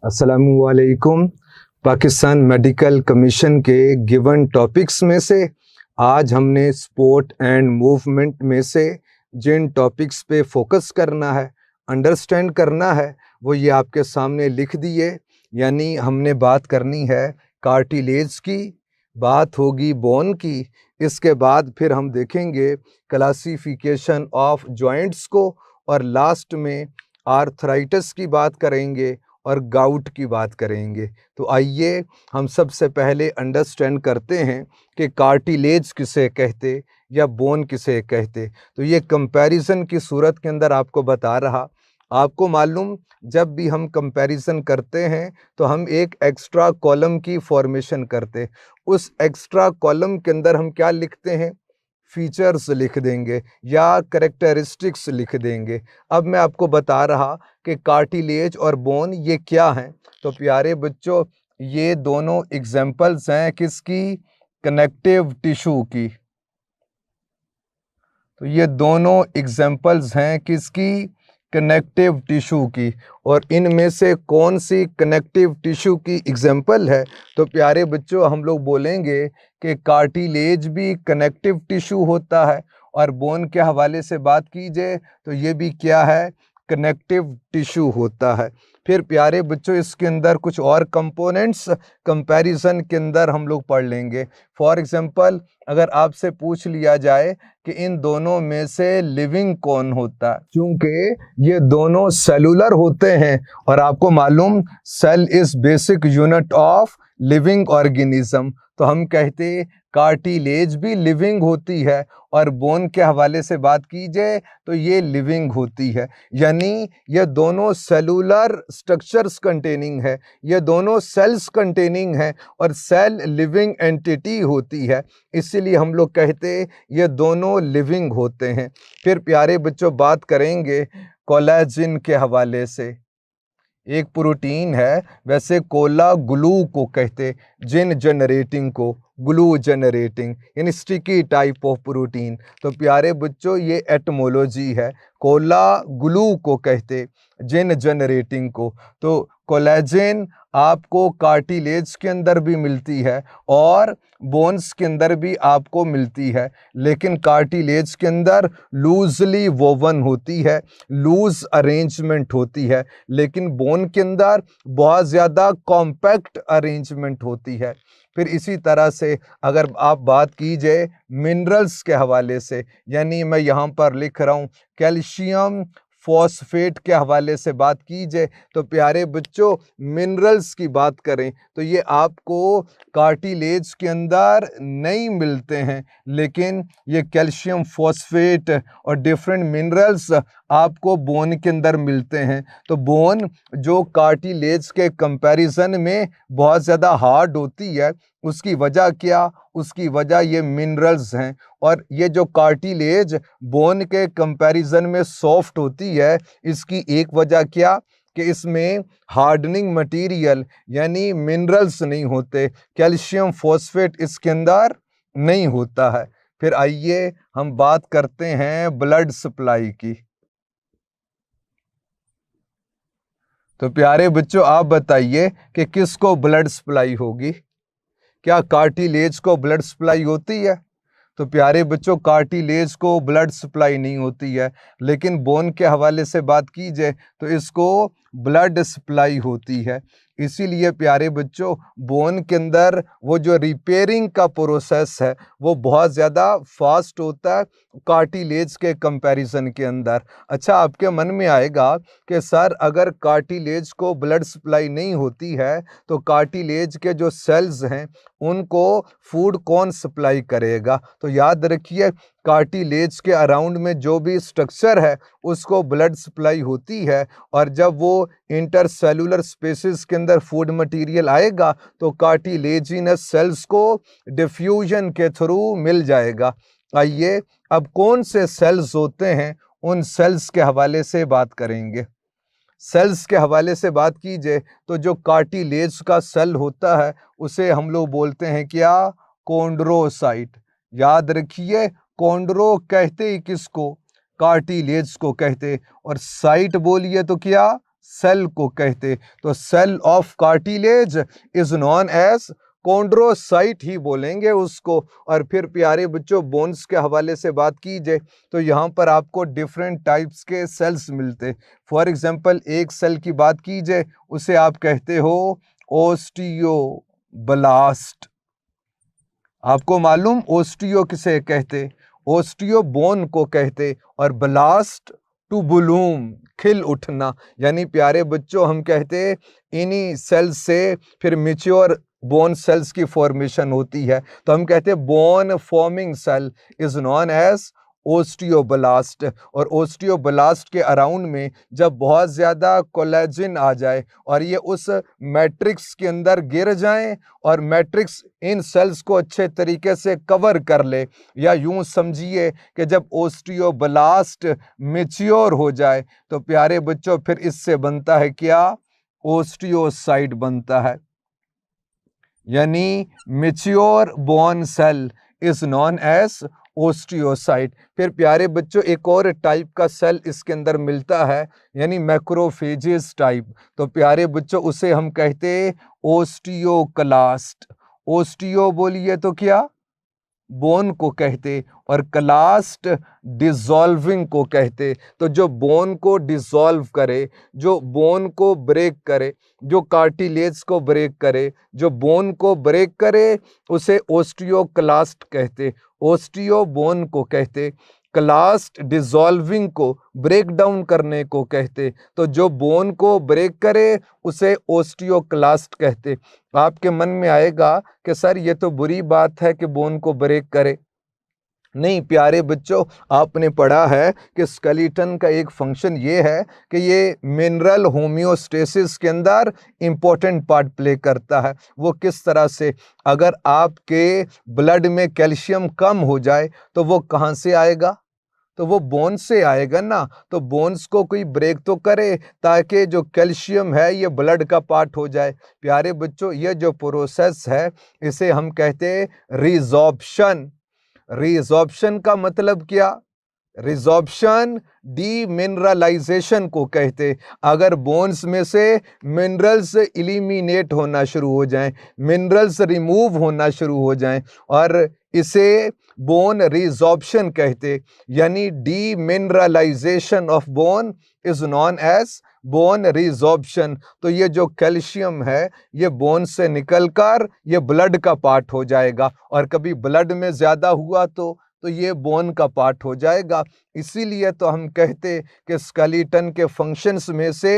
अस्सलामुअलैकुम। Pakistan medical commission के given topics में से आज हमने स्पोर्ट एंड मूवमेंट में से जिन टॉपिक्स पे फोकस करना है, अंडरस्टैंड करना है, वो ये आपके सामने लिख दिए। यानी हमने बात करनी है कार्टिलेज की, बात होगी बोन की, इसके बाद फिर हम देखेंगे क्लासिफिकेशन ऑफ जॉइंट्स को, और लास्ट में आर्थराइटिस की बात करेंगे और गाउट की बात करेंगे। तो आइए हम सबसे पहले अंडरस्टैंड करते हैं कि कार्टिलेज किसे कहते या बोन किसे कहते। तो ये कंपैरिजन की सूरत के अंदर आपको बता रहा। आपको मालूम, जब भी हम कंपैरिजन करते हैं तो हम एक एक्स्ट्रा कॉलम की फॉर्मेशन करते। उस एक्स्ट्रा कॉलम के अंदर हम क्या लिखते हैं? फीचर्स लिख देंगे या करेक्टरिस्टिक्स लिख देंगे। अब मैं आपको बता रहा कि कार्टिलेज और बोन ये क्या हैं। तो प्यारे बच्चों, ये दोनों एग्जाम्पल्स हैं किसकी? कनेक्टिव टिश्यू की। तो ये दोनों एग्जाम्पल्स हैं किसकी? कनेक्टिव टिश्यू की। और इनमें से कौन सी कनेक्टिव टिश्यू की एग्जाम्पल है? तो प्यारे बच्चों, हम लोग बोलेंगे कि कार्टिलेज भी कनेक्टिव टिश्यू होता है, और बोन के हवाले से बात कीजिए तो ये भी क्या है? कनेक्टिव टिश्यू होता है। फिर प्यारे बच्चों, इसके अंदर कुछ और कंपोनेंट्स कंपैरिजन के अंदर हम लोग पढ़ लेंगे। फॉर एग्जांपल, अगर आपसे पूछ लिया जाए कि इन दोनों में से लिविंग कौन होता है, क्योंकि ये दोनों सेलुलर होते हैं, और आपको मालूम cell is basic unit of living organism, तो हम कहते कार्टिलेज भी लिविंग होती है, और बोन के हवाले से बात कीजिए तो ये लिविंग होती है। यानी ये दोनों सेलुलर स्ट्रक्चर्स कंटेनिंग है, ये दोनों सेल्स कंटेनिंग है, और सेल लिविंग एंटिटी होती है, इसीलिए हम लोग कहते ये दोनों लिविंग होते हैं। फिर प्यारे बच्चों, बात करेंगे कोलेजन के हवाले से। एक प्रोटीन है, वैसे कोला ग्लू को कहते, जिन जनरेटिंग को ग्लू जनरेटिंग, यानी स्टिकी टाइप ऑफ प्रोटीन। तो प्यारे बच्चों, ये एटमोलॉजी है। कोला ग्लू को कहते, जिन जनरेटिंग को। तो कोलेजन आपको कार्टिलेज के अंदर भी मिलती है और बोन्स के अंदर भी आपको मिलती है, लेकिन कार्टिलेज के अंदर लूजली वोवन होती है, लूज अरेंजमेंट होती है, लेकिन बोन के अंदर बहुत ज़्यादा कॉम्पैक्ट अरेंजमेंट होती है। फिर इसी तरह से अगर आप बात कीजिए मिनरल्स के हवाले से, यानी मैं यहाँ पर लिख रहा हूँ कैल्शियम फॉस्फेट के हवाले से बात कीजिए, तो प्यारे बच्चों, मिनरल्स की बात करें तो ये आपको कार्टिलेज के अंदर नहीं मिलते हैं, लेकिन ये कैल्शियम फॉस्फेट और डिफरेंट मिनरल्स आपको बोन के अंदर मिलते हैं। तो बोन जो कार्टिलेज के कंपैरिजन में बहुत ज़्यादा हार्ड होती है, उसकी वजह क्या? उसकी वजह ये मिनरल्स हैं। और ये जो कार्टिलेज बोन के कंपैरिजन में सॉफ्ट होती है, इसकी एक वजह क्या? कि इसमें हार्डनिंग मटेरियल यानी मिनरल्स नहीं होते, कैल्शियम फॉस्फेट इसके अंदर नहीं होता है। फिर आइए हम बात करते हैं ब्लड सप्लाई की। तो प्यारे बच्चों, आप बताइए कि किसको ब्लड सप्लाई होगी? क्या कार्टिलेज को ब्लड सप्लाई होती है? तो प्यारे बच्चों, कार्टिलेज को ब्लड सप्लाई नहीं होती है, लेकिन बोन के हवाले से बात की जाए तो इसको ब्लड सप्लाई होती है। इसीलिए प्यारे बच्चों, बोन के अंदर वो जो रिपेयरिंग का प्रोसेस है वो बहुत ज़्यादा फास्ट होता है कार्टिलेज के कंपैरिजन के अंदर। अच्छा, आपके मन में आएगा कि सर, अगर कार्टिलेज को ब्लड सप्लाई नहीं होती है तो कार्टिलेज के जो सेल्स हैं उनको फूड कौन सप्लाई करेगा? तो याद रखिए, कार्टिलेज के अराउंड में जो भी स्ट्रक्चर है उसको ब्लड सप्लाई होती है, और जब वो इंटरसेलुलर स्पेसेस के अंदर फूड मटेरियल आएगा तो कार्टिलेजिनस सेल्स को डिफ्यूजन के थ्रू मिल जाएगा। आइए अब कौन से सेल्स होते हैं उन सेल्स के हवाले से बात करेंगे। सेल्स के हवाले से बात कीजिए तो जो कार्टिलेज का सेल होता है उसे हम लोग बोलते हैं क्या? कॉन्ड्रोसाइट। याद रखिए, कॉन्ड्रो कहते ही किसको? कार्टिलेज को कहते, और साइट बोलिए तो क्या? सेल को कहते। तो cell of cartilage is known as chondrocyte ही बोलेंगे उसको। और फिर प्यारे बच्चों बोन्स के हवाले से बात की जाए तो यहाँ पर आपको डिफरेंट टाइप्स के सेल्स मिलते। फॉर एग्जांपल एक सेल की बात की जाए उसे आप कहते हो ओस्टियोब्लास्ट। आपको मालूम ओस्टियो किसे कहते? ओस्टियो बोन को कहते, और ब्लास्ट टू ब्लूम खिल उठना। यानी प्यारे बच्चों हम कहते इन्हीं सेल्स से फिर मैच्योर बोन सेल्स की फॉर्मेशन होती है। तो हम कहते हैं bone forming cell is known as osteoblast. और ओस्टियोब्लास्ट के अराउंड में जब बहुत ज़्यादा कोलेजन आ जाए और ये उस मैट्रिक्स के अंदर गिर जाएं और मैट्रिक्स इन सेल्स को अच्छे तरीके से कवर कर ले, या यूं समझिए कि जब ओस्टियोब्लास्ट मैच्योर हो जाए तो प्यारे बच्चों फिर इससे बनता है क्या? ओस्टियोसाइट बनता है। यानी mature bone cell is known as osteocyte. फिर प्यारे बच्चों एक और टाइप का सेल इसके अंदर मिलता है, यानी मैक्रोफेजेस टाइप। तो प्यारे बच्चों उसे हम कहते ओस्टियोक्लास्ट। ओस्टियो बोलिए तो क्या? बोन को कहते, और क्लास्ट डिसॉल्विंग को कहते। तो जो बोन को डिसॉल्व करे, जो बोन को ब्रेक करे, जो कार्टिलेज को ब्रेक करे, जो बोन को ब्रेक करे उसे ओस्टियोक्लास्ट कहते। ओस्टियो बोन को कहते, क्लास्ट डिसॉल्विंग को ब्रेक डाउन करने को कहते। तो जो बोन को ब्रेक करे उसे ओस्टियोक्लास्ट कहते। आपके मन में आएगा कि सर ये तो बुरी बात है कि बोन को ब्रेक करे। नहीं प्यारे बच्चों, आपने पढ़ा है कि स्केलेटन का एक फंक्शन ये है कि ये मिनरल होम्योस्टेसिस के अंदर इम्पोर्टेंट पार्ट प्ले करता है। वो किस तरह से? अगर आपके ब्लड में कैल्शियम कम हो जाए तो वो कहाँ से आएगा? तो वो बोन से आएगा ना। तो बोन्स को कोई ब्रेक तो करे ताकि जो कैल्शियम है ये ब्लड का पार्ट हो जाए। प्यारे बच्चों ये जो प्रोसेस है इसे हम कहते हैं रिजॉर्प्शन। रिजॉर्प्शन का मतलब क्या? रिजॉर्प्शन डीमिनरलाइजेशन को कहते। अगर बोन्स में से मिनरल्स इलिमिनेट होना शुरू हो जाएं, मिनरल्स रिमूव होना शुरू हो जाएं, और इसे बोन रिजॉर्प्शन कहते। यानी demineralization of bone is known as bone resorption. तो ये जो कैल्शियम है ये बोन से निकलकर ये ब्लड का पार्ट हो जाएगा, और कभी ब्लड में ज़्यादा हुआ तो ये बोन का पार्ट हो जाएगा। इसीलिए तो हम कहते कि स्केलेटन के फंक्शंस में से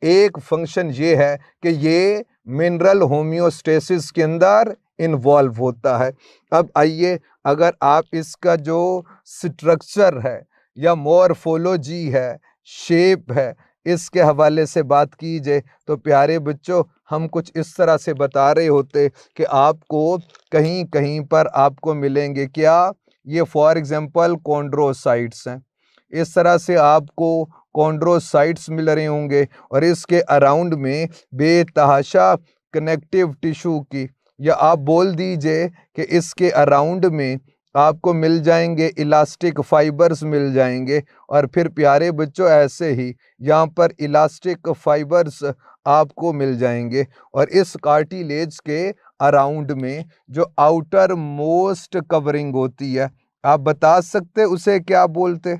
एक फंक्शन ये है कि ये मिनरल होम्योस्टेसिस के अंदर इन्वॉल्व होता है। अब आइए, अगर आप इसका जो स्ट्रक्चर है या मॉर्फोलॉजी है, शेप है, इसके हवाले से बात की जाए तो प्यारे बच्चों हम कुछ इस तरह से बता रहे होते कि आपको कहीं कहीं पर आपको मिलेंगे क्या? ये फॉर एग्जांपल कॉन्ड्रोसाइट्स हैं। इस तरह से आपको कॉन्ड्रोसाइट्स मिल रहे होंगे, और इसके अराउंड में बेतहाशा कनेक्टिव टिश्यू की, या आप बोल दीजिए कि इसके अराउंड में आपको मिल जाएंगे इलास्टिक फाइबर्स मिल जाएंगे। और फिर प्यारे बच्चों ऐसे ही यहाँ पर इलास्टिक फाइबर्स आपको मिल जाएंगे, और इस कार्टिलेज के अराउंड में जो आउटर मोस्ट कवरिंग होती है, आप बता सकते उसे क्या बोलते?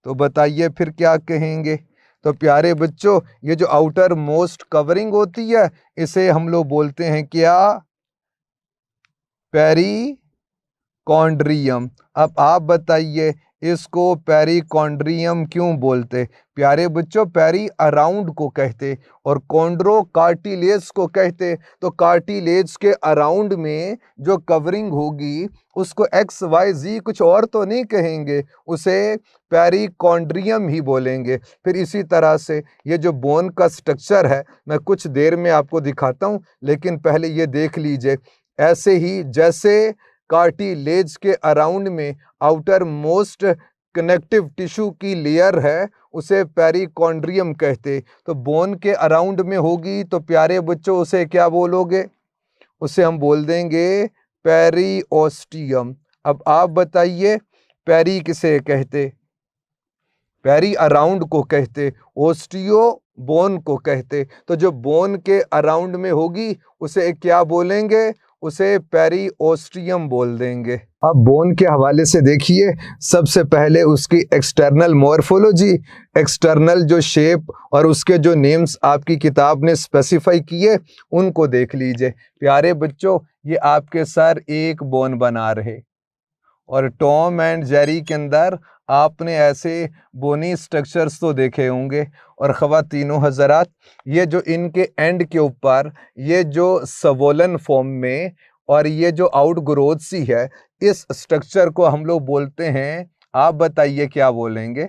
तो बताइए फिर क्या कहेंगे? तो प्यारे बच्चों ये जो आउटर मोस्ट कवरिंग होती है इसे हम लोग बोलते हैं क्या? पेरिकॉन्ड्रियम। अब आप बताइए इसको पेरिकॉन्ड्रियम क्यों बोलते? प्यारे बच्चों पेरी अराउंड को कहते और कॉन्ड्रो कार्टिलेज को कहते। तो कार्टिलेज के अराउंड में जो कवरिंग होगी उसको एक्स वाई जी कुछ और तो नहीं कहेंगे, उसे पेरिकॉन्ड्रियम ही बोलेंगे। फिर इसी तरह से ये जो बोन का स्ट्रक्चर है मैं कुछ देर में आपको दिखाता हूँ, लेकिन पहले ये देख लीजिए। ऐसे ही जैसे कार्टिलेज के अराउंड में आउटर मोस्ट कनेक्टिव टिश्यू की लेयर है उसे पेरिकॉन्ड्रियम कहते। तो बोन के अराउंड में होगी तो प्यारे बच्चों उसे क्या बोलोगे? उसे हम बोल देंगे पेरिओस्टियम। अब आप बताइए पेरी किसे कहते? पेरी अराउंड को कहते, ओस्टियो बोन को कहते। तो जो बोन के अराउंड में होगी उसे क्या बोलेंगे, उसे पेरी ओस्टियम बोल देंगे। अब बोन के हवाले से देखिए, सबसे पहले उसकी एक्सटर्नल मॉर्फोलॉजी, एक्सटर्नल जो शेप और उसके जो नेम्स आपकी किताब ने स्पेसिफाई किए उनको देख लीजिए। प्यारे बच्चों, ये आपके सर एक बोन बना रहे और टॉम एंड जेरी के अंदर आपने ऐसे बोनी स्ट्रक्चर्स तो देखे होंगे। और ख़वातीनो हज़रात, ये जो इनके एंड के ऊपर ये जो सवोलन फॉर्म में और ये जो आउट ग्रोथ सी है, इस स्ट्रक्चर को हम लोग बोलते हैं, आप बताइए क्या बोलेंगे?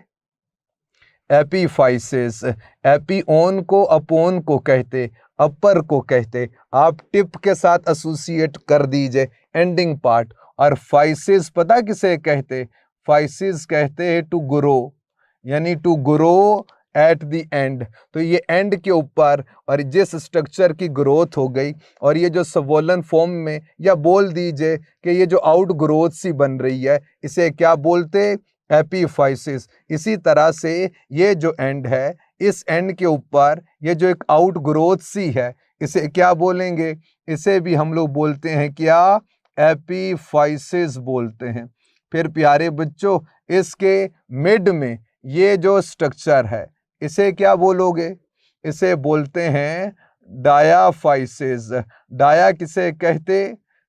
एपीफाइसिस। एपीओन को अपोन को कहते, अपर को कहते। आप टिप के साथ एसोसिएट कर दीजिए एंडिंग पार्ट। और फाइसिस पता किसे कहते? फाइसिस कहते हैं टू ग्रो, यानी to grow at the end. तो ये एंड के ऊपर और जिस स्ट्रक्चर की ग्रोथ हो गई और ये जो सवोलन फॉर्म में, या बोल दीजिए कि ये जो आउट ग्रोथ सी बन रही है, इसे क्या बोलते? एपीफाइसिस। इसी तरह से ये जो एंड है, इस एंड के ऊपर ये जो एक आउट ग्रोथ सी है, इसे क्या बोलेंगे? इसे भी हम लोग बोलते हैं क्या? एपीफाइसिस बोलते हैं। फिर प्यारे बच्चों, इसके मिड में ये जो स्ट्रक्चर है, इसे क्या बोलोगे? इसे बोलते हैं डायाफाइसिस। डाया किसे कहते?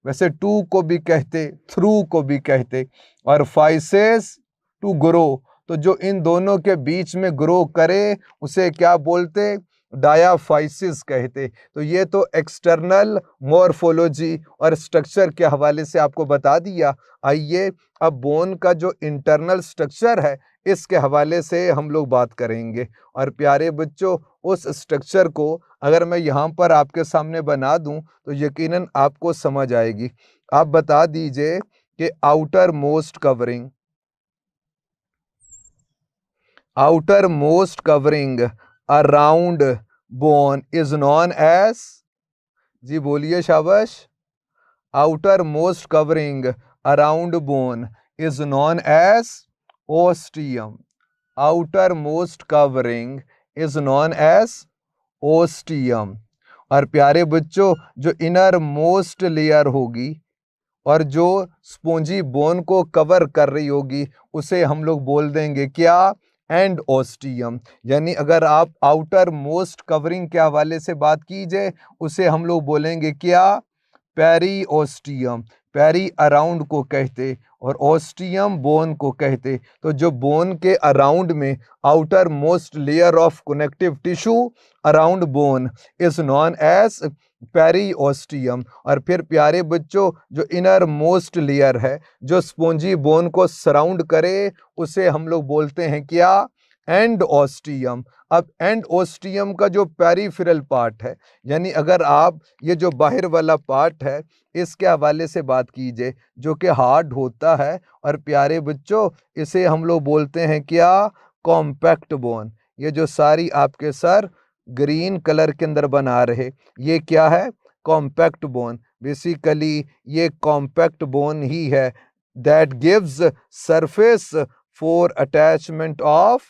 वैसे टू को भी कहते, थ्रू को भी कहते, और फाइसिस टू ग्रो। तो जो इन दोनों के बीच में ग्रो करे उसे क्या बोलते? डायाफाइसिस कहते। तो ये तो एक्सटर्नल मॉर्फोलॉजी और स्ट्रक्चर के हवाले से आपको बता दिया। आइए अब बोन का जो इंटरनल स्ट्रक्चर है, इसके हवाले से हम लोग बात करेंगे। और प्यारे बच्चों, उस स्ट्रक्चर को अगर मैं यहाँ पर आपके सामने बना दूँ तो यकीनन आपको समझ आएगी। आप बता दीजिए कि outer most covering, outermost covering around bone is known as, जी बोलिए शाबाश। outermost covering around bone is known as ostium. outermost covering is known as ostium। और प्यारे बच्चों, जो इनर मोस्ट लेयर होगी और जो स्पोंजी बोन को कवर कर रही होगी, उसे हम लोग बोल देंगे क्या? And ostium. यानी अगर आप आउटर मोस्ट कवरिंग के हवाले से बात कीजिए, उसे हम लोग बोलेंगे क्या? Peri ostium. पेरी अराउंड को कहते और ओस्टियम बोन को कहते। तो जो बोन के अराउंड में outermost layer of connective tissue around bone is known as periosteum. और फिर प्यारे बच्चों, जो इनर मोस्ट लेयर है, जो स्पोंजी बोन को सराउंड करे, उसे हम लोग बोलते हैं क्या? And ostium. अब एंड ओस्टियम का जो पेरिफेरल पार्ट है, यानी अगर आप ये जो बाहर वाला पार्ट है, इसके हवाले से बात कीजिए, जो कि हार्ड होता है, और प्यारे बच्चों इसे हम लोग बोलते हैं क्या? Compact bone. ये जो सारी आपके सर ग्रीन कलर के अंदर बना रहे, ये क्या है? Compact bone. बेसिकली ये कॉम्पैक्ट बोन ही है that gives surface for attachment of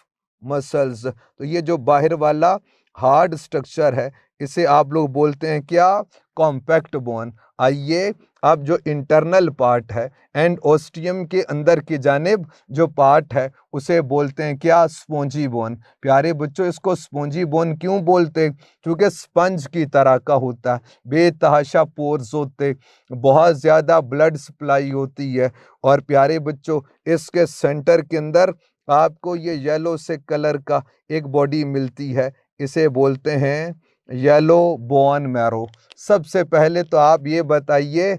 muscles. तो ये जो बाहर वाला हार्ड स्ट्रक्चर है, इसे आप लोग बोलते हैं क्या? Compact bone. आइए अब जो इंटरनल पार्ट है, एंड ओस्टियम के अंदर की जानिब जो पार्ट है, उसे बोलते हैं क्या? Spongy bone. प्यारे बच्चों, इसको स्पॉन्जी बोन क्यों बोलते? क्योंकि स्पंज की तरह का होता है, बेतहाशा पोर्स होते, बहुत ज़्यादा ब्लड सप्लाई होती है। और प्यारे बच्चों, इसके सेंटर के अंदर आपको ये येलो से कलर का एक बॉडी मिलती है, इसे बोलते हैं येलो बोन मैरो। सबसे पहले तो आप ये बताइए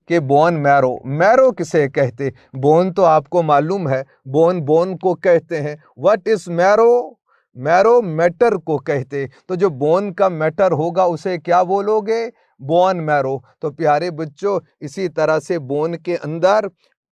कि बोन मैरो, मैरो किसे कहते? बोन तो आपको मालूम है, बोन बोन को कहते हैं। What is marrow? Marrow matter को कहते। तो जो बोन का मैटर होगा उसे क्या बोलोगे? Bone marrow. तो प्यारे बच्चों, इसी तरह से बोन के अंदर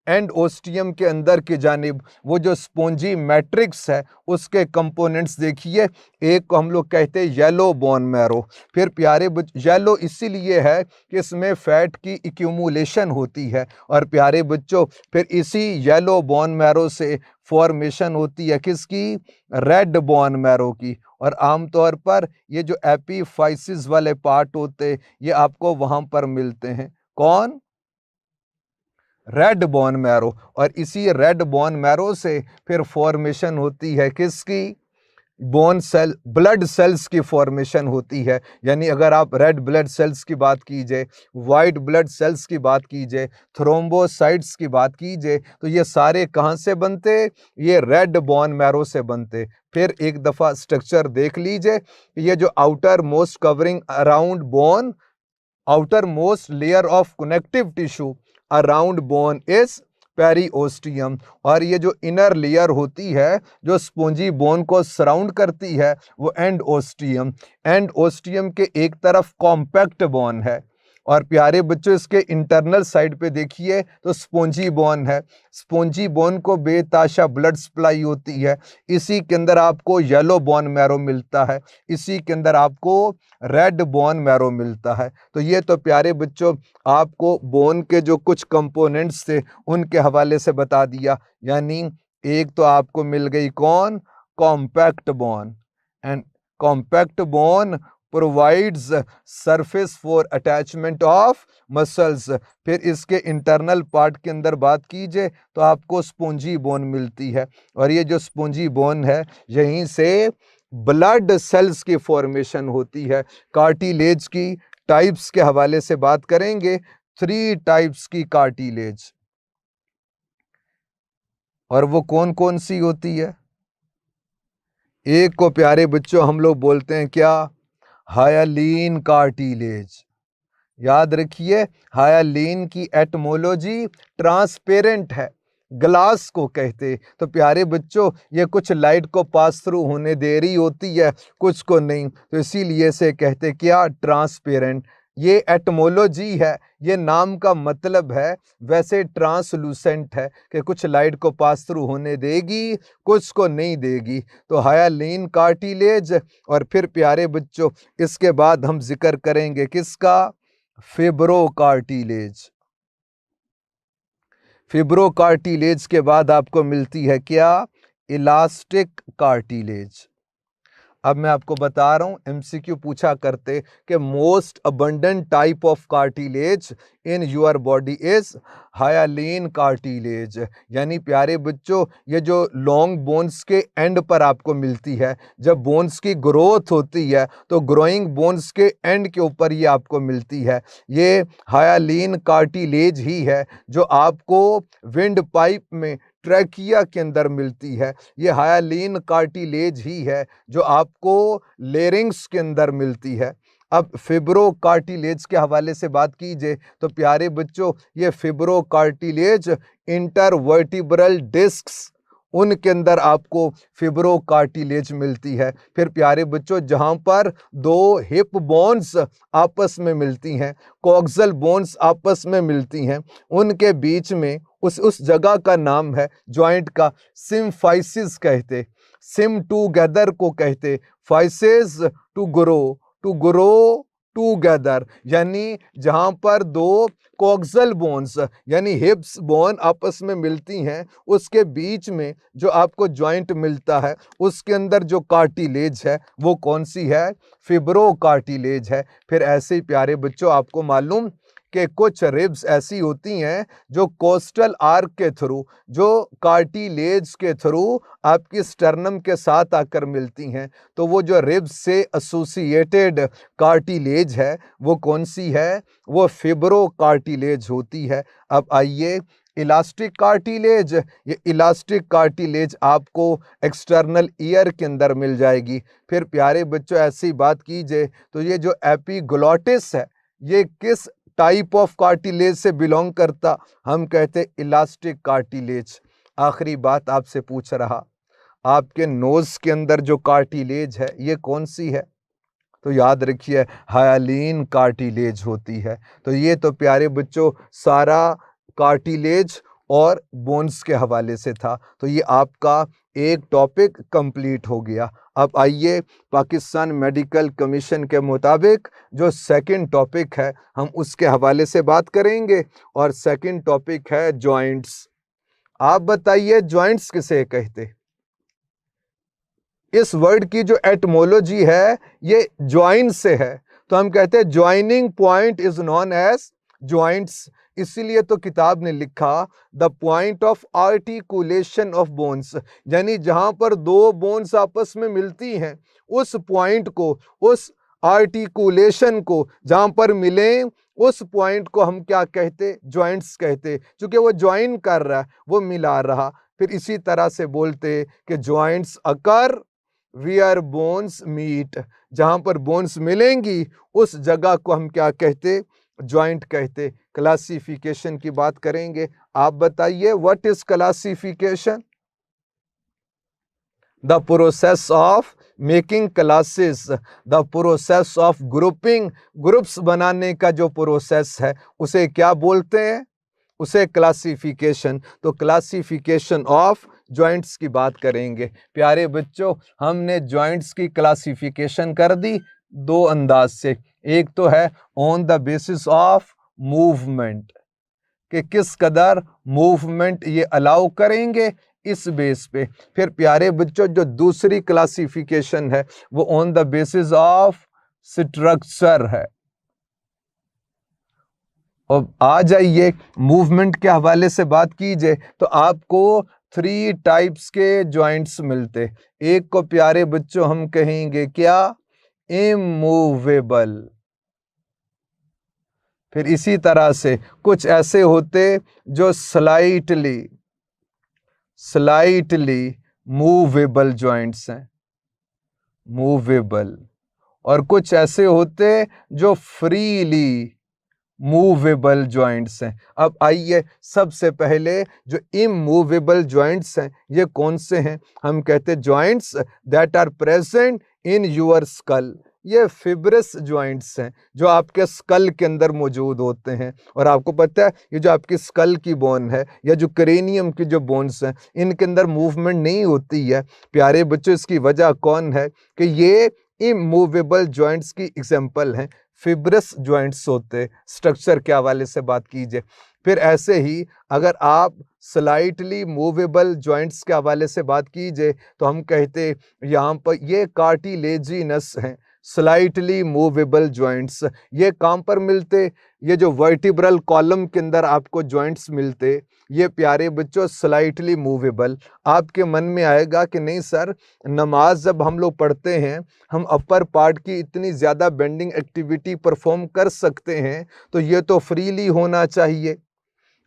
एंड ओस्टियम के अंदर की जानिब वो जो स्पॉन्जी मैट्रिक्स है उसके कंपोनेंट्स देखिए। एक को हम लोग कहते हैं येलो बोन मैरो। फिर प्यारे येलो इसीलिए है कि इसमें फैट की एक्यूमुलेशन होती है। और प्यारे बच्चों फिर इसी येलो बोन मैरो से फॉर्मेशन होती है किसकी? रेड बोन मैरो की। और आमतौर पर ये जो एपीफाइसिस वाले पार्ट होते ये आपको वहां पर मिलते हैं। कौन? Red bone marrow. और इसी रेड बोन मैरो से फिर फॉर्मेशन होती है किसकी? बोन सेल, ब्लड सेल्स की फॉर्मेशन होती है। यानी अगर आप रेड ब्लड सेल्स की बात कीजिए, वाइट ब्लड सेल्स की बात कीजिए, थ्रोम्बोसाइट्स की बात कीजिए, तो ये सारे कहाँ से बनते? ये रेड बोन मैरो से बनते। फिर एक दफ़ा स्ट्रक्चर देख लीजिए। ये जो outer most covering around bone, outer most layer of connective tissue around bone is periosteum. और ये जो इनर लेयर होती है जो स्पॉन्जी बोन को सराउंड करती है वो एंड ओस्टियम। एंड ओस्टियम के एक तरफ कॉम्पैक्ट बोन है और प्यारे बच्चों इसके इंटरनल साइड पे देखिए तो स्पॉन्जी बोन है। स्पॉन्जी बोन को बेताशा ब्लड सप्लाई होती है। इसी के अंदर आपको येलो बोन मैरो मिलता है, इसी के अंदर आपको रेड बोन मैरो मिलता है। तो ये तो प्यारे बच्चों आपको बोन के जो कुछ कंपोनेंट्स थे उनके हवाले से बता दिया। यानी एक तो आपको मिल गई कौन? Compact bone. And compact bone provides surface for attachment of muscles. फिर इसके इंटरनल पार्ट के अंदर बात कीजिए तो आपको स्पॉन्जी बोन मिलती है। और ये जो स्पॉन्जी बोन है यहीं से ब्लड सेल्स की फॉर्मेशन होती है। कार्टिलेज की टाइप्स के हवाले से बात करेंगे। 3 टाइप्स की कार्टिलेज, और वो कौन कौन सी होती है? एक को प्यारे बच्चों हम लोग बोलते हैं क्या? हायालीन कार्टिलेज। याद रखिए हायालीन की एटमोलॉजी ट्रांसपेरेंट है, ग्लास को कहते। तो प्यारे बच्चों ये कुछ लाइट को पास थ्रू होने दे रही होती है, कुछ को नहीं, तो इसीलिए से कहते क्या? ट्रांसपेरेंट। ये एटमोलॉजी है, ये नाम का मतलब है। वैसे ट्रांसलूसेंट है कि कुछ लाइट को पास थ्रू होने देगी, कुछ को नहीं देगी। तो हायालीन कार्टिलेज। और फिर प्यारे बच्चों इसके बाद हम जिक्र करेंगे किसका? फिब्रोकार्टिलेज। फिब्रोकार्टिलेज के बाद आपको मिलती है क्या? Elastic cartilage. अब मैं आपको बता रहा हूं, एमसीक्यू पूछा करते कि most abundant type of cartilage in your body is hyaline cartilage. यानी प्यारे बच्चों ये जो लॉन्ग बोन्स के एंड पर आपको मिलती है, जब बोन्स की ग्रोथ होती है तो ग्रोइंग बोन्स के एंड के ऊपर ये आपको मिलती है। ये हायालीन कार्टिलेज ही है जो आपको विंड पाइप में, ट्रैकिया के अंदर मिलती है। ये हायालीन कार्टिलेज ही है जो आपको लेरिंग्स के अंदर मिलती है। अब फिब्रोकार्टिलेज के हवाले से बात कीजिए तो प्यारे बच्चों ये फिब्रोकार्टिलेज इंटरवर्टिब्रल डिस्क्स, उनके अंदर आपको फिब्रोकार्टिलेज मिलती है। फिर प्यारे बच्चों जहां पर दो हिप बोन्स आपस में मिलती हैं, कॉक्सल बोन्स आपस में मिलती हैं, उनके बीच में उस जगह का नाम है जॉइंट का सिम्फाइसिस कहते। सिम टूगेदर को कहते, फाइसेस टू ग्रो टूगेदर। यानी जहां पर दो कॉक्सल बोन्स यानी हिप्स बोन आपस में मिलती हैं, उसके बीच में जो आपको जॉइंट मिलता है उसके अंदर जो कार्टिलेज है वो कौन सी है? फिब्रोकार्टिलेज है। फिर ऐसे ही प्यारे बच्चों आपको मालूम कि कुछ रिब्स ऐसी होती हैं जो कोस्टल आर्क के थ्रू, जो कार्टिलेज के थ्रू आपकी स्टर्नम के साथ आकर मिलती हैं। तो वो जो रिब्स से एसोसिएटेड कार्टिलेज है वो कौन सी है? वो फिब्रोकार्टिलेज होती है। अब आइए इलास्टिक कार्टिलेज। ये इलास्टिक कार्टिलेज आपको एक्सटर्नल ईयर के अंदर मिल जाएगी। फिर प्यारे बच्चों ऐसी बात कीजिए तो ये जो एपिग्लॉटिस है ये किस टाइप ऑफ कार्टिलेज से बिलोंग करता? हम कहते इलास्टिक कार्टिलेज। आखिरी बात आपसे पूछ रहा, आपके नोज के अंदर जो कार्टिलेज है ये कौन सी है? तो याद रखिए हायालीन कार्टिलेज होती है। तो ये तो प्यारे बच्चों सारा कार्टिलेज और बोन्स के हवाले से था। तो ये आपका एक टॉपिक कंप्लीट हो गया। अब आइए पाकिस्तान मेडिकल कमीशन के मुताबिक जो सेकंड टॉपिक है हम उसके हवाले से बात करेंगे, और सेकंड टॉपिक है जॉइंट्स। आप बताइए जॉइंट्स किसे कहते? इस वर्ड की जो एटमोलॉजी है ये ज्वाइन से है, तो हम कहते हैं joining point is known as joints. इसीलिए तो किताब ने लिखा the point of articulation of bones, यानी जहां पर दो बोन्स आपस में मिलती हैं उस पॉइंट को, उस आर्टिकुलेशन को जहां पर मिले उस पॉइंट को हम क्या कहते? जॉइंट्स कहते, क्योंकि वो ज्वाइन कर रहा है, वो मिला रहा। फिर इसी तरह से बोलते कि जॉइंट्स अकर वियर बोन्स मीट, जहां पर बोन्स मिलेंगी उस जगह को हम क्या कहते? जॉइंट कहते। क्लासिफिकेशन की बात करेंगे। आप बताइए what is classification? The process of making classes, the process of grouping, groups बनाने का जो प्रोसेस है उसे क्या बोलते हैं? उसे क्लासिफिकेशन। तो क्लासिफिकेशन ऑफ जॉइंट्स की बात करेंगे। प्यारे बच्चों, हमने जॉइंट्स की क्लासिफिकेशन कर दी दो अंदाज से। एक तो है on the basis of movement, कि किस कदर मूवमेंट ये अलाउ करेंगे, इस बेस पे। फिर प्यारे बच्चों जो दूसरी क्लासिफिकेशन है वो on the basis of structure है। और आ जाइए मूवमेंट के हवाले से बात कीजिए तो आपको 3 टाइप्स के जॉइंट्स मिलते। एक को प्यारे बच्चों हम कहेंगे क्या? इमूवेबल। फिर इसी तरह से कुछ ऐसे होते जो स्लाइटली मूवेबल जॉइंट्स हैं, मूवेबल। और कुछ ऐसे होते जो फ्रीली मूवेबल जॉइंट्स हैं। अब आइए सबसे पहले जो इमूवेबल जॉइंट्स हैं ये कौन से हैं? हम कहते हैं joints that are present in your skull. ये फिब्रस जॉइंट्स हैं जो आपके स्कल के अंदर मौजूद होते हैं। और आपको पता है ये जो आपकी स्कल की बोन है या जो क्रेनियम की जो बोन्स हैं इनके अंदर मूवमेंट नहीं होती है। प्यारे बच्चों इसकी वजह कौन है? कि ये इमूवेबल जॉइंट्स की एग्जाम्पल हैं, फिब्रस जॉइंट्स होते। स्ट्रक्चर के हवाले से बात कीजिए। फिर ऐसे ही अगर आप स्लाइटली मूवेबल जॉइंट्स के हवाले से बात कीजिए तो हम कहते यहाँ पर ये कार्टिलेजिनस हैं, स्लाइटली मूवेबल जॉइंट्स। ये कहाँ पर मिलते? ये जो वर्टिब्रल कॉलम के अंदर आपको जॉइंट्स मिलते, ये प्यारे बच्चों स्लाइटली मूवेबल। आपके मन में आएगा कि नहीं सर, नमाज जब हम लोग पढ़ते हैं हम अपर पार्ट की इतनी ज़्यादा बेंडिंग एक्टिविटी परफॉर्म कर सकते हैं, तो ये तो फ्रीली होना चाहिए।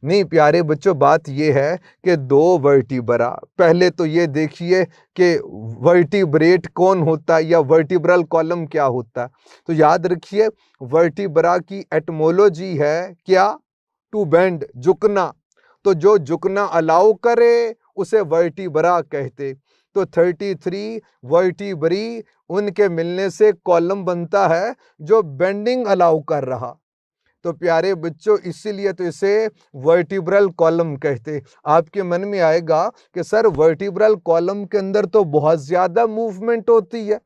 नहीं प्यारे बच्चों, बात ये है कि दो वर्टिब्रा, पहले तो ये देखिए कि वर्टिब्रेट कौन होता है या वर्टिब्रल कॉलम क्या होता है। तो याद रखिए वर्टिब्रा की एटमोलॉजी है क्या? टू बेंड, झुकना। तो जो झुकना अलाउ करे उसे वर्टिब्रा कहते। तो 33 वर्टिब्री उनके मिलने से कॉलम बनता है जो बेंडिंग अलाउ कर रहा। तो प्यारे बच्चों इसीलिए तो इसे वर्टिब्रल कॉलम कहते। आपके मन में आएगा कि सर वर्टिब्रल कॉलम के अंदर तो बहुत ज्यादा मूवमेंट होती है,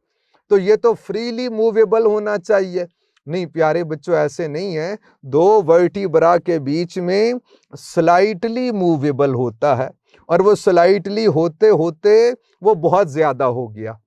तो ये तो फ्रीली मूवेबल होना चाहिए। नहीं प्यारे बच्चों, ऐसे नहीं है। दो वर्टिब्रा के बीच में स्लाइटली मूवेबल होता है, और वो स्लाइटली होते होते वो बहुत ज्यादा हो गया।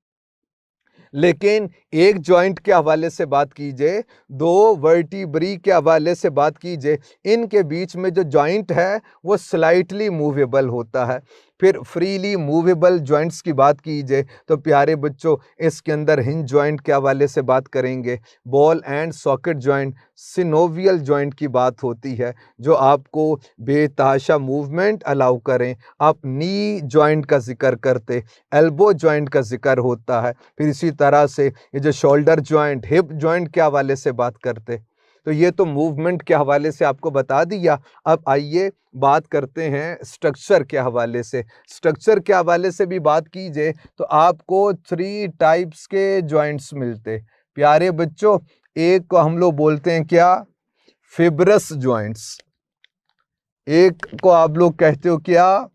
लेकिन एक जॉइंट के हवाले से बात कीजिए, दो वर्टिब्री के हवाले से बात कीजिए, इनके बीच में जो जॉइंट है वो स्लाइटली मूवेबल होता है। फिर फ्रीली मूवेबल जॉइंट्स की बात कीजिए तो प्यारे बच्चों इसके अंदर हिंज जॉइंट के हवाले से बात करेंगे, ball and socket joint, synovial joint की बात होती है जो आपको बेतहाशा मूवमेंट अलाउ करें। आप नी जॉइंट का जिक्र करते, एल्बो जॉइंट का जिक्र होता है। फिर इसी तरह से ये जो शोल्डर जॉइंट, हिप जॉइंट के हवाले से बात करते। तो ये तो मूवमेंट के हवाले से आपको बता दिया। अब आइए बात करते हैं स्ट्रक्चर के हवाले से। स्ट्रक्चर के हवाले से भी बात कीजिए तो आपको 3 टाइप्स के जॉइंट्स मिलते। प्यारे बच्चों, एक को हम लोग बोलते हैं क्या? Fibrous joints. एक को आप लोग कहते हो क्या,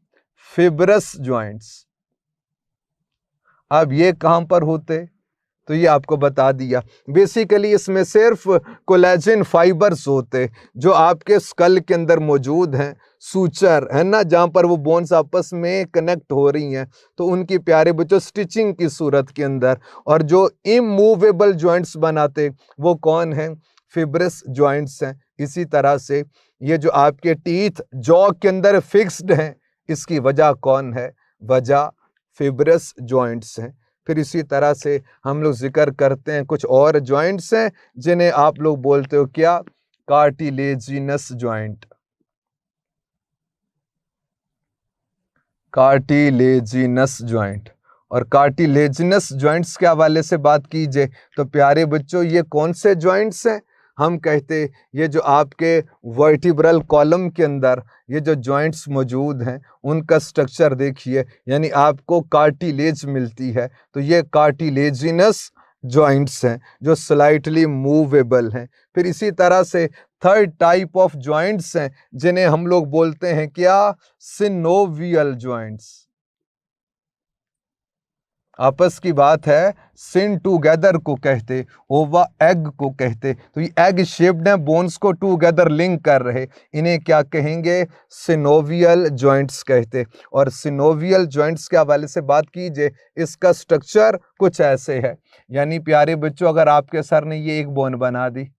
फिब्रस जॉइंट्स। अब ये कहां पर होते, तो ये आपको बता दिया। बेसिकली इसमें सिर्फ कोलेजन फाइबर्स होते जो आपके स्कल के अंदर मौजूद हैं, सूचर है ना, जहां पर वो बोन्स आपस में कनेक्ट हो रही हैं, तो उनकी प्यारे बच्चों स्टिचिंग की सूरत के अंदर। और जो इमूवेबल जॉइंट्स बनाते वो कौन हैं, फिब्रस जॉइंट्स हैं। इसी तरह से ये जो आपके टीथ जॉ के अंदर फिक्स्ड हैं, इसकी वजह कौन है, वजह फिब्रस जॉइंट्स हैं। फिर इसी तरह से हम लोग जिक्र करते हैं कुछ और जॉइंट्स हैं जिन्हें आप लोग बोलते हो क्या, कार्टिलेजिनस जॉइंट। Cartilaginous joint. और कार्टिलेजिनस जॉइंट्स के हवाले से बात कीजिए तो प्यारे बच्चों ये कौन से जॉइंट्स हैं, हम कहते ये जो आपके वर्टिब्रल कॉलम के अंदर ये जो जॉइंट्स मौजूद हैं उनका स्ट्रक्चर देखिए, यानी आपको कार्टिलेज मिलती है, तो ये कार्टिलेजिनस जॉइंट्स हैं जो स्लाइटली मूवेबल हैं। फिर इसी तरह से थर्ड टाइप ऑफ जॉइंट्स हैं जिन्हें हम लोग बोलते हैं क्या, सिनोवियल जॉइंट्स। आपस की बात है, सिन टूगेदर को कहते, ओवा एग को कहते, तो ये एग शेप्ड है, बोन्स को टूगेदर लिंक कर रहे, इन्हें क्या कहेंगे, सिनोवियल जॉइंट्स कहते। और सिनोवियल जॉइंट्स के हवाले से बात कीजिए, इसका स्ट्रक्चर कुछ ऐसे है, यानी प्यारे बच्चों अगर आपके सर ने ये एक बोन बना दी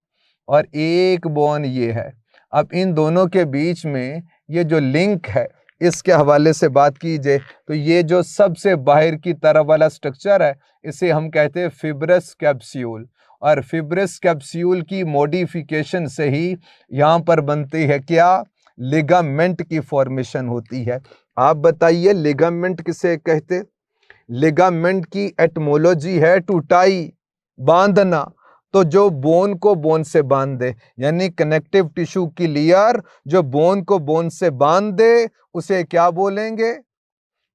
और एक बोन ये है, अब इन दोनों के बीच में ये जो लिंक है इसके हवाले से बात कीजिए, तो ये जो सबसे बाहर की तरफ वाला स्ट्रक्चर है इसे हम कहते हैं फिब्रस कैप्सूल। और फिब्रस कैप्सूल की मॉडिफिकेशन से ही यहाँ पर बनती है क्या, लिगामेंट की फॉर्मेशन होती है। आप बताइए लिगामेंट किसे कहते, लिगामेंट की एटमोलॉजी है टू टाई, बांधना, तो जो बोन को बोन से बांध दे, यानी कनेक्टिव टिश्यू की लेयर जो बोन को बोन से बांध दे उसे क्या बोलेंगे,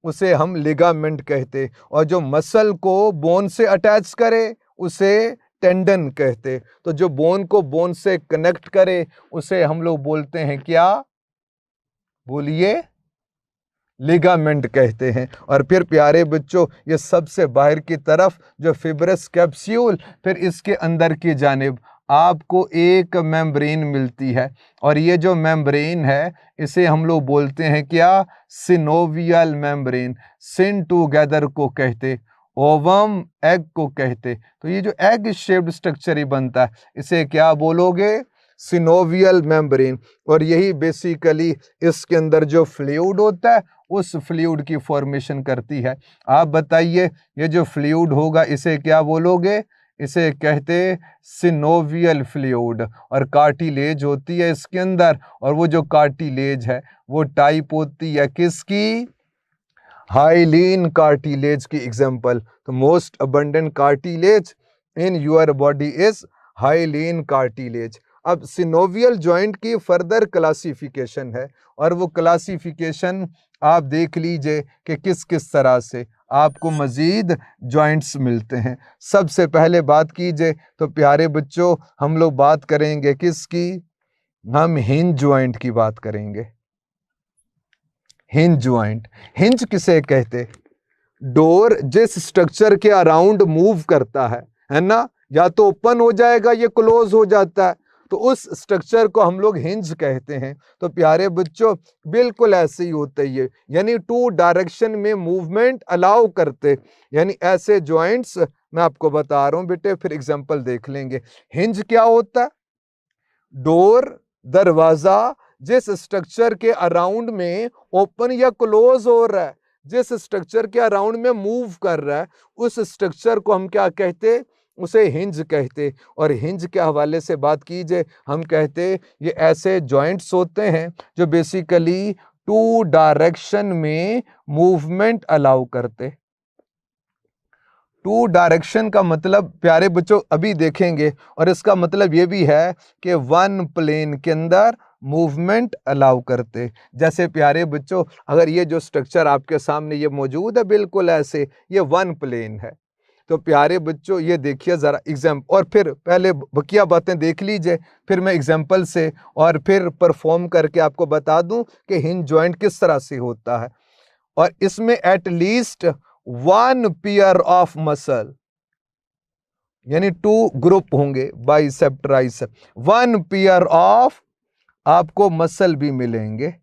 उसे हम लिगामेंट कहते। और जो मसल को बोन से अटैच करे उसे टेंडन कहते। तो जो बोन को बोन से कनेक्ट करे उसे हम लोग बोलते हैं क्या, बोलिए, लिगामेंट कहते हैं। और फिर प्यारे बच्चों ये सबसे बाहर की तरफ जो फिब्रस कैप्सूल, फिर इसके अंदर की जानिब आपको एक मेम्ब्रेन मिलती है, और ये जो मेम्ब्रेन है इसे हम लोग बोलते हैं क्या, सिनोवियल मेम्ब्रेन। सिन टूगेदर को कहते, ओवम एग को कहते, तो ये जो एग शेप्ड स्ट्रक्चर ही बनता है इसे क्या बोलोगे, सिनोवियल मेम्ब्रेन। और यही बेसिकली इसके अंदर जो फ्लूइड होता है उस फ्लूइड की फॉर्मेशन करती है। आप बताइए ये जो फ्लूइड होगा इसे क्या बोलोगे, इसे कहते सिनोवियल फ्लूइड। और कार्टिलेज होती है इसके अंदर, और वो जो कार्टिलेज है वो टाइप होती है किसकी, हाइलीन कार्टिलेज की एग्जांपल। तो most abundant cartilage in your body is hyaline cartilage. अब सिनोवियल जॉइंट की फर्दर क्लासिफिकेशन है, और वो क्लासिफिकेशन आप देख लीजिए कि किस किस तरह से आपको मज़ीद जॉइंट्स मिलते हैं। सबसे पहले बात कीजिए तो प्यारे बच्चों हम लोग बात करेंगे किसकी, हम हिंज जॉइंट की बात करेंगे। हिंज जॉइंट, हिंज किसे कहते, डोर जिस स्ट्रक्चर के अराउंड मूव करता है ना, या तो ओपन हो जाएगा या क्लोज हो जाता है, तो उस स्ट्रक्चर को हम लोग हिंज कहते हैं। तो प्यारे बच्चों बिल्कुल ऐसे ही होते ही है, यानी टू डायरेक्शन में मूवमेंट अलाउ करते, यानी ऐसे जॉइंट्स मैं आपको बता रहा हूं बेटे, फिर एग्जांपल देख लेंगे। हिंज क्या होता है, डोर, दरवाजा जिस स्ट्रक्चर के अराउंड में ओपन या क्लोज हो रहा है, जिस स्ट्रक्चर के अराउंड में मूव कर रहा है, उस स्ट्रक्चर को हम क्या कहते, उसे हिंज कहते। और हिंज के हवाले से बात कीजिए हम कहते ये ऐसे जॉइंट्स होते हैं जो बेसिकली टू डायरेक्शन में मूवमेंट अलाउ करते। टू डायरेक्शन का मतलब प्यारे बच्चों अभी देखेंगे, और इसका मतलब ये भी है कि वन प्लेन के अंदर मूवमेंट अलाउ करते। जैसे प्यारे बच्चों अगर ये जो स्ट्रक्चर आपके सामने ये मौजूद है बिल्कुल ऐसे, ये वन प्लेन है, तो प्यारे बच्चों ये देखिए ज़रा एग्जाम्पल, और फिर पहले बकिया बातें देख लीजिए, फिर मैं एग्जाम्पल से और फिर परफॉर्म करके आपको बता दूं कि हिंज जॉइंट किस तरह से होता है। और इसमें at least one pair of muscle, यानी 2 ग्रुप होंगे, बाइसेप ट्राइसेप, 1 पेयर ऑफ आपको मसल भी मिलेंगे।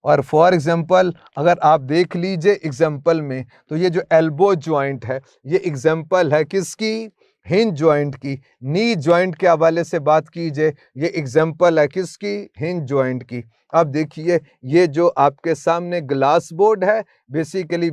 और फॉर एग्जांपल अगर आप देख लीजिए एग्जांपल में, तो ये जो एल्बो जॉइंट है ये एग्जांपल है किसकी, हिंज जॉइंट की। नी जॉइंट के हवाले से बात कीजिए, ये एग्जांपल है किसकी, हिंज जॉइंट की। अब देखिए ये जो आपके सामने ग्लास बोर्ड है, बेसिकली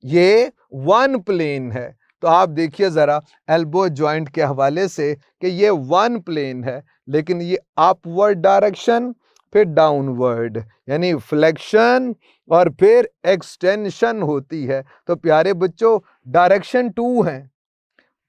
ये 1 प्लेन है। तो आप देखिए ज़रा एल्बो जॉइंट के हवाले से कि ये 1 प्लेन है, लेकिन ये अपवर्ड डायरेक्शन फिर डाउनवर्ड, यानी फ्लेक्शन और फिर एक्सटेंशन होती है। तो प्यारे बच्चों डायरेक्शन 2 है,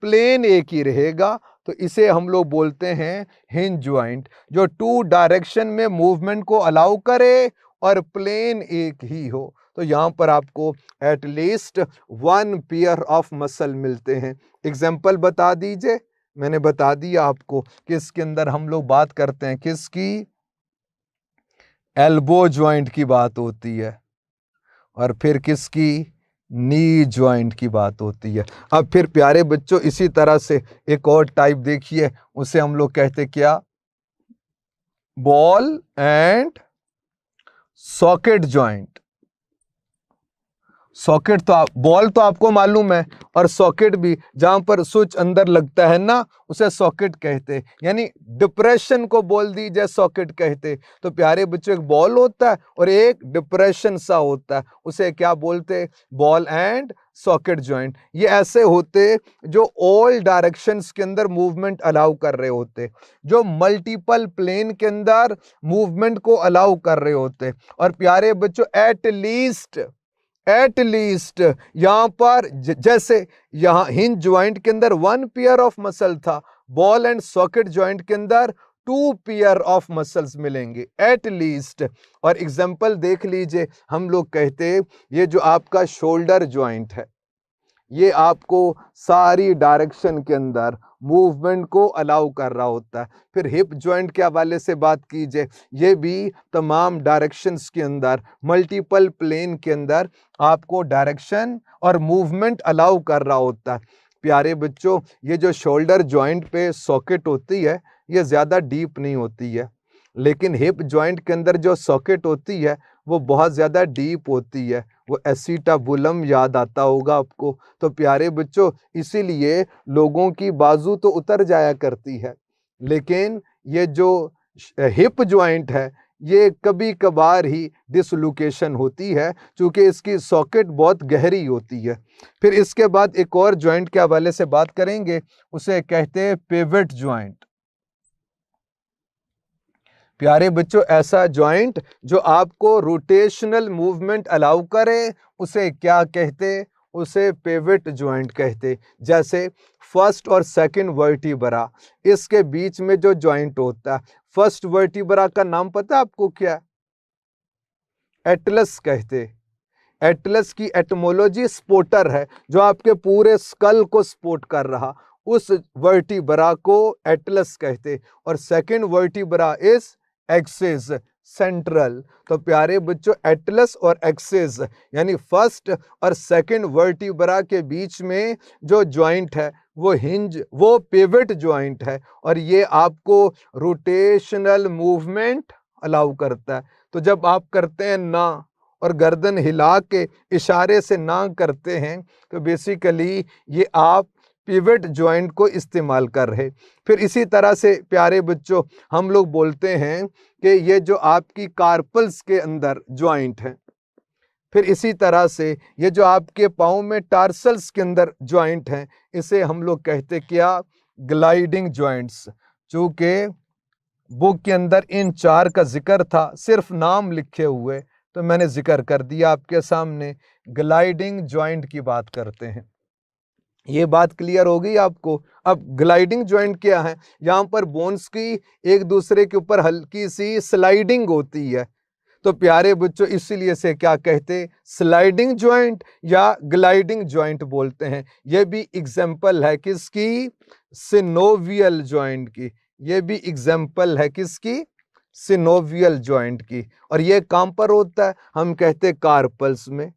प्लेन एक ही रहेगा, तो इसे हम लोग बोलते हैं हिंज जॉइंट, जो 2 डायरेक्शन में मूवमेंट को अलाउ करे और प्लेन एक ही हो। तो यहाँ पर आपको at least 1 pair of muscle मिलते हैं। एग्जाम्पल बता दीजिए, मैंने बता दिया आपको कि इसके अंदर हम लोग बात करते हैं किसकी, एल्बो जॉइंट की बात होती है, और फिर किसकी, नी जॉइंट की बात होती है। अब फिर प्यारे बच्चों इसी तरह से एक और टाइप देखिए, उसे हम लोग कहते क्या, ball and socket joint. Socket तो बॉल तो आपको मालूम है, और सॉकेट भी, जहां पर स्विच अंदर लगता है ना उसे सॉकेट कहते, यानी डिप्रेशन को बोल दीजिए सॉकेट कहते। तो प्यारे बच्चों एक बॉल होता है और एक डिप्रेशन सा होता है, उसे क्या बोलते, बॉल एंड सॉकेट जॉइंट। ये ऐसे होते जो ऑल डायरेक्शंस के अंदर मूवमेंट अलाउ कर रहे होते, जो मल्टीपल प्लेन के अंदर मूवमेंट को अलाउ कर रहे होते। और प्यारे बच्चों एट लीस्ट यहां पर जैसे यहां हिंज जॉइंट के अंदर 1 पेयर ऑफ मसल था, बॉल एंड सॉकेट जॉइंट के अंदर 2 पेयर ऑफ मसल्स मिलेंगे एट लीस्ट। और एग्जांपल देख लीजिए, हम लोग कहते ये जो आपका शोल्डर जॉइंट है, ये आपको सारी डायरेक्शन के अंदर मूवमेंट को अलाउ कर रहा होता है। फिर हिप जॉइंट के हवाले से बात कीजिए, ये भी तमाम डायरेक्शंस के अंदर, मल्टीपल प्लेन के अंदर आपको डायरेक्शन और मूवमेंट अलाउ कर रहा होता है। प्यारे बच्चों ये जो शोल्डर जॉइंट पे सॉकेट होती है ये ज़्यादा डीप नहीं होती है, लेकिन हिप जॉइंट के अंदर जो सॉकेट होती है वो बहुत ज़्यादा डीप होती है, वो एसीटाबुलम याद आता होगा आपको। तो प्यारे बच्चों इसीलिए लोगों की बाजू तो उतर जाया करती है, लेकिन ये जो हिप जॉइंट है ये कभी कभार ही डिसलोकेशन होती है, क्योंकि इसकी सॉकेट बहुत गहरी होती है। फिर इसके बाद एक और जॉइंट के हवाले से बात करेंगे, उसे कहते हैं पिवट जॉइंट। प्यारे बच्चों ऐसा जॉइंट जो आपको रोटेशनल मूवमेंट अलाउ करे उसे क्या कहते, उसे पिवट जॉइंट कहते। जैसे फर्स्ट और सेकंड वर्टिब्रा, इसके बीच में जो जॉइंट होता है, फर्स्ट वर्टिब्रा का नाम पता है आपको क्या, एटलस कहते। एटलस की एटमोलॉजी स्पोर्टर है, जो आपके पूरे स्कल को सपोर्ट कर रहा, उस वर्टिब्रा को एटलस कहते। और second vertebra is axis, central. तो प्यारे बच्चों एटलस और एक्सिस यानी फर्स्ट और सेकंड वर्टिब्रा के बीच में जो जॉइंट है वो पिवट जॉइंट है, और ये आपको रोटेशनल मूवमेंट अलाउ करता है। तो जब आप करते हैं ना और गर्दन हिला के इशारे से ना करते हैं, तो बेसिकली ये आप पिवट जॉइंट को इस्तेमाल कर रहे। फिर इसी तरह से प्यारे बच्चों हम लोग बोलते हैं कि ये जो आपकी कार्पल्स के अंदर जॉइंट है, फिर इसी तरह से ये जो आपके पाँव में टार्सल्स के अंदर जॉइंट हैं, इसे हम लोग कहते क्या, ग्लाइडिंग जॉइंट्स। चूँकि बुक के अंदर इन 4 का जिक्र था, सिर्फ नाम लिखे हुए, तो मैंने जिक्र कर दिया आपके सामने। ग्लाइडिंग जॉइंट की बात करते हैं, ये बात क्लियर हो गई आपको। अब ग्लाइडिंग जॉइंट क्या है, यहाँ पर बोन्स की एक दूसरे के ऊपर हल्की सी स्लाइडिंग होती है। तो प्यारे बच्चों इसीलिए से क्या कहते, स्लाइडिंग जॉइंट या ग्लाइडिंग जॉइंट बोलते हैं। यह भी एग्जाम्पल है किसकी, सिनोवियल जॉइंट की। यह भी एग्जाम्पल है किसकी, सिनोवियल जॉइंट की। और यह कहां पर होता है, हम कहते कार्पल्स में,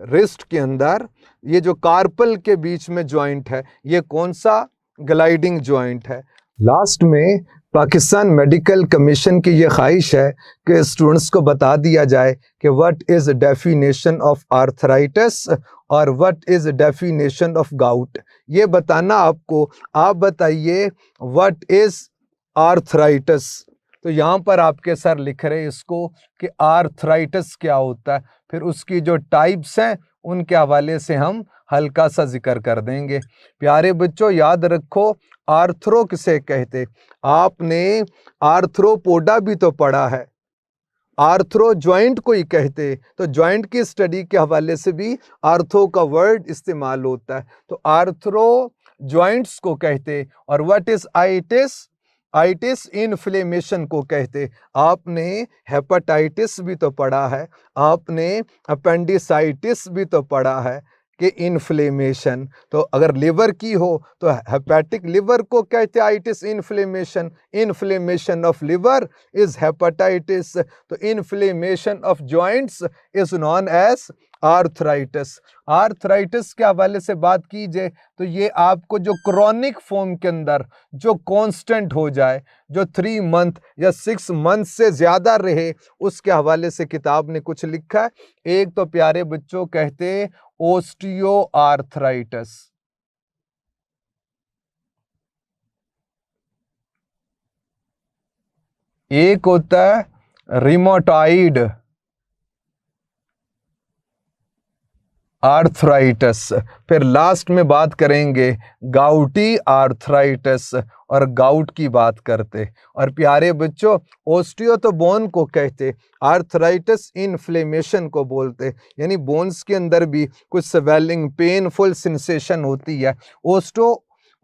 रिस्ट के अंदर ये जो कार्पल के बीच में जॉइंट है, ये कौन सा, ग्लाइडिंग जॉइंट है। लास्ट में पाकिस्तान मेडिकल कमीशन की ये ख्वाहिश है कि स्टूडेंट्स को बता दिया जाए कि what is definition of arthritis और what is definition of gout. ये बताना आपको, आप बताइए व्हाट इज आर्थराइटिस। तो यहाँ पर आपके सर लिख रहे हैं इसको कि आर्थराइटिस क्या होता है, फिर उसकी जो टाइप्स हैं उनके हवाले से हम हल्का सा जिक्र कर देंगे। प्यारे बच्चों याद रखो, आर्थरो किसे कहते, आपने आर्थ्रोपोडा भी तो पढ़ा है, आर्थरो जॉइंट को ही कहते, तो जॉइंट की स्टडी के हवाले से भी आर्थो का वर्ड इस्तेमाल होता है। तो आर्थरो जॉइंट्स को कहते। और what is itis, itis inflammation को कहते। आपने हेपेटाइटिस भी तो पढ़ा है, आपने अपेंडिसाइटिस भी तो पढ़ा है कि इन्फ्लेमेशन। तो अगर लिवर की हो तो हेपेटिक लिवर को कहते itis inflammation, inflammation of liver is hepatitis. तो inflammation of joints is known as arthritis. Arthritis के हवाले से बात की जाए तो ये आपको जो क्रॉनिक फॉर्म के अंदर जो कांस्टेंट हो जाए, जो 3 मंथ या 6 मंथ से ज्यादा रहे, उसके हवाले से किताब ने कुछ लिखा है। एक तो प्यारे बच्चों कहते ओस्टियो आर्थराइटिस, एक होता है रिमोटॉइड आर्थराइटिस, फिर लास्ट में बात करेंगे गाउटी आर्थराइटिस और गाउट की बात करते। और प्यारे बच्चों ओस्टियो तो बोन को कहते, आर्थराइटिस इन्फ्लेमेशन को बोलते, यानी बोन्स के अंदर भी कुछ स्वेलिंग पेनफुल सेंसेशन होती है।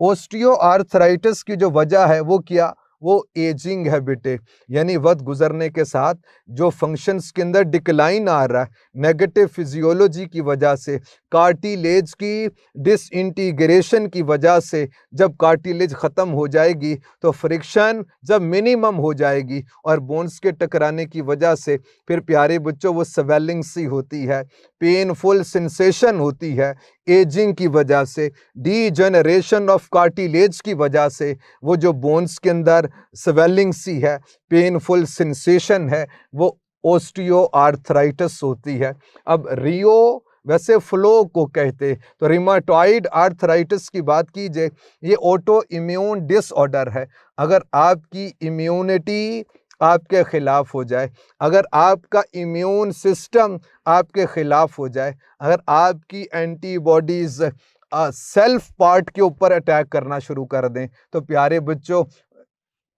ओस्टियो आर्थराइटिस की जो वजह है वो क्या, वो एजिंग है बेटे, यानी वक्त गुजरने के साथ जो फंक्शंस के अंदर डिक्लाइन आ रहा है, नेगेटिव फिजियोलॉजी की वजह से, कार्टिलेज की डिसइंटीग्रेशन की वजह से, जब कार्टिलेज ख़त्म हो जाएगी तो फ्रिक्शन जब मिनिमम हो जाएगी और बोन्स के टकराने की वजह से फिर प्यारे बच्चों वो स्वेलिंग सी होती है, पेनफुल सेंसेशन होती है। एजिंग की वजह से, डीजनरेशन ऑफ कार्टिलेज की वजह से वो जो बोन्स के अंदर स्वेलिंग सी है, पेनफुल सेंसेशन है, वो ओस्टियो आर्थराइटिस होती है। अब रियो वैसे फ्लो को कहते, तो रिमाटॉइड आर्थराइटिस की बात की जाए, ये ऑटो इम्यून डिसऑर्डर है। अगर आपकी इम्यूनिटी आपके खिलाफ हो जाए, अगर आपका इम्यून सिस्टम आपके खिलाफ हो जाए, अगर आपकी एंटीबॉडीज सेल्फ पार्ट के ऊपर अटैक करना शुरू कर दें, तो प्यारे बच्चों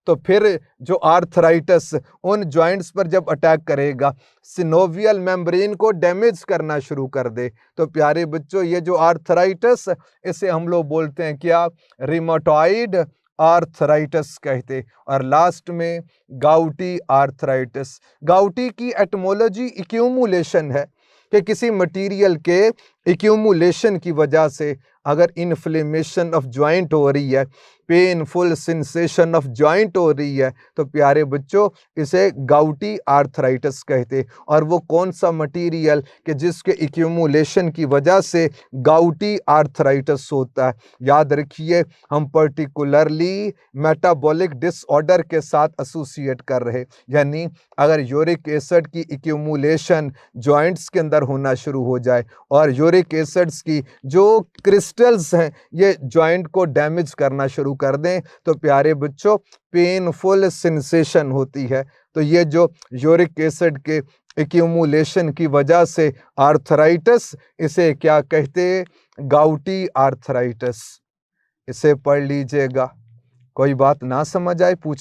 तो फिर जो आर्थराइटिस उन जॉइंट्स पर जब अटैक करेगा, सिनोवियल मेम्ब्रेन को डैमेज करना शुरू कर दे, तो प्यारे बच्चों ये जो आर्थराइटिस, इसे हम लोग बोलते हैं क्या, रिमोटॉइड आर्थराइटिस कहते। और लास्ट में गाउटी आर्थराइटिस। गाउटी की एटमोलॉजी एक्यूमुलेशन है कि किसी मटेरियल के एक्यूमुलेशन की वजह से अगर इन्फ्लेमेशन ऑफ जॉइंट हो रही है, पेनफुल सेंसेशन ऑफ जॉइंट हो रही है, तो प्यारे बच्चों इसे गाउटी आर्थराइटिस कहते। और वो कौन सा मटेरियल कि जिसके एक्यूमुलेशन की वजह से गाउटी आर्थराइटिस होता है। याद रखिए हम पर्टिकुलरली मेटाबॉलिक डिसऑर्डर के साथ एसोसिएट कर रहे, यानी अगर यूरिक एसिड की एक्यूमुलेशन जॉइंट्स के अंदर होना शुरू हो जाए और यूरिक एसिड्स की जो क्रिस्टल्स हैं ये जॉइंट को डैमेज करना शुरू कर दें, तो प्यारे बच्चों पेनफुल सेंसेशन होती है। तो ये जो यूरिक एसिड के एक्यूमुलेशन की वजह से आर्थराइटिस, इसे क्या कहते, गाउटी आर्थराइटिस। इसे पढ़ लीजिएगा, कोई बात ना समझ आए पूछ